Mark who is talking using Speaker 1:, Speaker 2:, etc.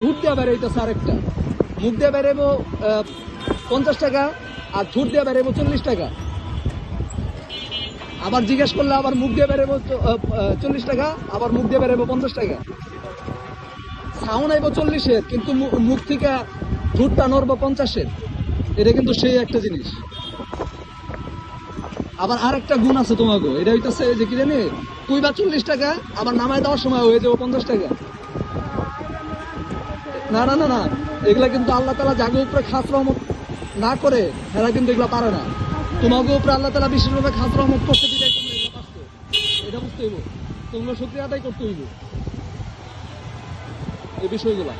Speaker 1: ঠুট দিয়ে বেরোইতেছে আরেকটা, মুখ দিয়ে বেরোবো 50 টাকা, আর ঠুট দিয়ে বেরোবো 40 টাকা। আবার জিজ্ঞেস করলে আবার মুখ দিয়ে বেরোবো 40 টাকা, আবার মুখ দিয়ে বেরোবো 50 টাকা। সাউন্ড আইবো 40-এর, কিন্তু মুখ থেকে ঠুটটা নড়বো 50-এর। এটা কিন্তু সেই একটা জিনিস। আবার আরেকটা গুণ আছে তোমাকে, এটা হইতেছে যে কি জানি, কইবা 40 টাকা, আবার নামায় দেওয়ার সময় হয়ে যাবো 50 টাকা। না না না না, এগুলা কিন্তু আল্লাহ তাআলা জাগো উপরে খাস রহমত না করে এরা কিন্তু এগুলা পারে না। তোমাকে উপরে আল্লাহ তাআলা বিশেষভাবে খাস রহমত করতে দিলে তোমরা এগুলা পারছো, এটা বুঝতে হইব। তোমরা শুকরিয়া আদায় করতে হইব এই বিষয়গুলা।